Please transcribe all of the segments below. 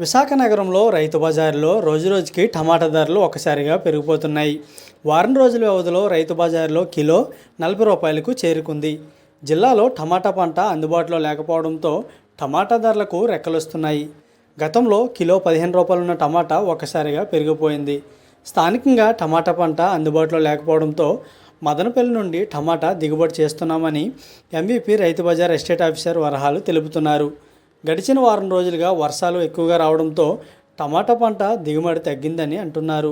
విశాఖ నగరంలో రైతు బజారులో రోజురోజుకి టమాటా ధరలు ఒక్కసారిగా పెరిగిపోతున్నాయి. వారం రోజుల వ్యవధిలో రైతు బజారులో కిలో 40 రూపాయలకు చేరుకుంది. జిల్లాలో టమాటా పంట అందుబాటులో లేకపోవడంతో టమాటా ధరలకు రెక్కలొస్తున్నాయి. గతంలో కిలో 15 రూపాయలు ఉన్న టమాటా ఒక్కసారిగా పెరిగిపోయింది. స్థానికంగా టమాటా పంట అందుబాటులో లేకపోవడంతో మదనపల్లి నుండి టమాటా దిగుబడి చేస్తున్నామని MVP Rythu Bazar estate officer వరహాలు తెలుపుతున్నారు. గడిచిన వారం రోజులుగా వర్షాలు ఎక్కువగా రావడంతో టమాటా పంట దిగుబడి తగ్గిందని అంటున్నారు.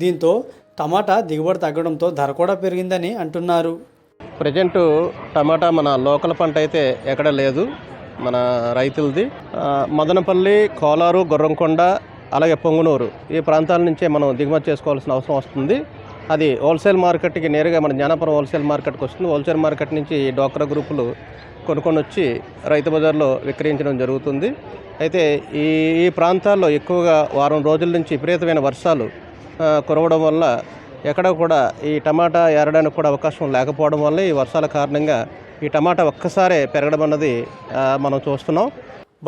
దీంతో టమాటా దిగుబడి తగ్గడంతో ధర కూడా పెరిగిందని అంటున్నారు. ప్రజెంట్ టమాటా మన లోకల్ పంట అయితే ఎక్కడ లేదు, మన రైతులది. మదనపల్లి, కోలారు, గుర్రంకొండ, అలాగే పొంగునూరు ఈ ప్రాంతాల నుంచే మనం దిగుమతి చేసుకోవాల్సిన అవసరం వస్తుంది. అది హోల్సేల్ మార్కెట్కి నేరుగా మన జ్ఞానాపురం హోల్సేల్ మార్కెట్కి వస్తుంది. హోల్సేల్ మార్కెట్ నుంచి డోక్రా గ్రూపులు కొనుక్కొని వచ్చి రైతు బజార్లో విక్రయించడం జరుగుతుంది. అయితే ఈ ప్రాంతాల్లో ఎక్కువగా వారం రోజుల నుంచి విపరీతమైన వర్షాలు కురవడం వల్ల ఎక్కడ కూడా ఈ టమాటా ఏరడానికి కూడా అవకాశం లేకపోవడం వల్ల ఈ వర్షాల కారణంగా ఈ టమాటా ఒక్కసారే పెరగడం అన్నది మనం చూస్తున్నాం.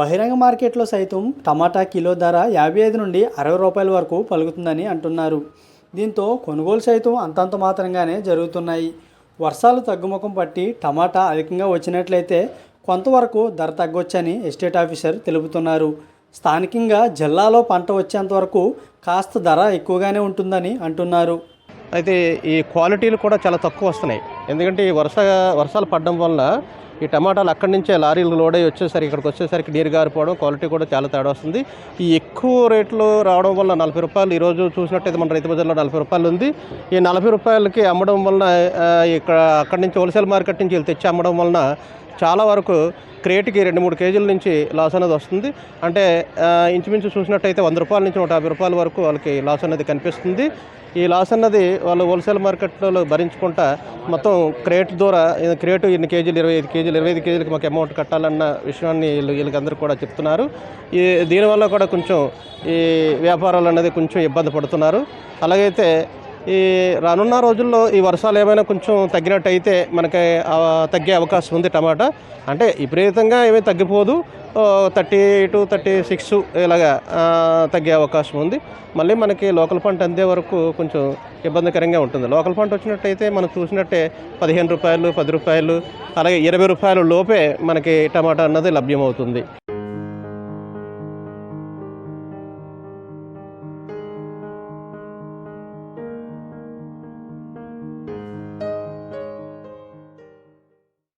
బహిరంగ మార్కెట్లో సైతం టమాటా కిలో ధర 55 నుండి 60 రూపాయల వరకు పలుకుతుందని అంటున్నారు. దీంతో కొనుగోలు సైతం అంతంత మాత్రంగానే జరుగుతున్నాయి. వర్షాలు తగ్గుముఖం పట్టి టమాటా అధికంగా వచ్చినట్లయితే కొంతవరకు ధర తగ్గొచ్చని ఎస్టేట్ ఆఫీసర్ తెలుపుతున్నారు. స్థానికంగా జిల్లాలో పంట వచ్చేంతవరకు కాస్త ధర ఎక్కువగానే ఉంటుందని అంటున్నారు. అయితే ఈ క్వాలిటీలు కూడా చాలా తక్కువ వస్తున్నాయి. ఎందుకంటే ఈ వర్షాలు పడడం వల్ల ఈ టమాటాలు అక్కడి నుంచే లారీలు లోడ్ అయ్యి వచ్చేసరికి ఇక్కడికి వచ్చేసరికి నీరు గారిపోవడం, క్వాలిటీ కూడా చాలా తేడా వస్తుంది. ఈ ఎక్కువ రేట్లు రావడం వల్ల 40 రూపాయలు ఈరోజు చూసినట్టయితే మన రైతు బజార్లో 40 రూపాయలు ఉంది. ఈ 40 రూపాయలకి అమ్మడం వలన అక్కడి నుంచి హోల్సేల్ మార్కెట్ నుంచి తెచ్చి అమ్మడం వలన చాలా వరకు క్రేట్కి 2-3 కేజీల నుంచి లాస్ అనేది వస్తుంది. అంటే ఇంచుమించు చూసినట్టయితే 100 రూపాయల నుంచి 150 రూపాయల వరకు వాళ్ళకి లాస్ అనేది కనిపిస్తుంది. ఈ లాస్ అన్నది వాళ్ళు హోల్సేల్ మార్కెట్లో భరించుకుంటా మొత్తం క్రేటు ఇన్ని కేజీలు 25 కేజీలకి మాకు అమౌంట్ కట్టాలన్న విషయాన్ని వీళ్ళకందరూ కూడా చెప్తున్నారు. దీనివల్ల కూడా కొంచెం ఈ వ్యాపారాలు అనేది కొంచెం ఇబ్బంది పడుతున్నారు. అలాగైతే ఈ రానున్న రోజుల్లో ఈ వర్షాలు ఏమైనా కొంచెం తగ్గినట్టయితే మనకి తగ్గే అవకాశం ఉంది. టమాటా అంటే విపరీతంగా ఏమీ తగ్గిపోదు, 32-36 ఇలాగా తగ్గే అవకాశం ఉంది. మళ్ళీ మనకి లోకల్ పంట అందే వరకు కొంచెం ఇబ్బందికరంగా ఉంటుంది. లోకల్ పంట వచ్చినట్టయితే మనం చూసినట్టే 15 రూపాయలు, 10 రూపాయలు, అలాగే 20 రూపాయల లోపే మనకి టమాటా అన్నది లభ్యమవుతుంది.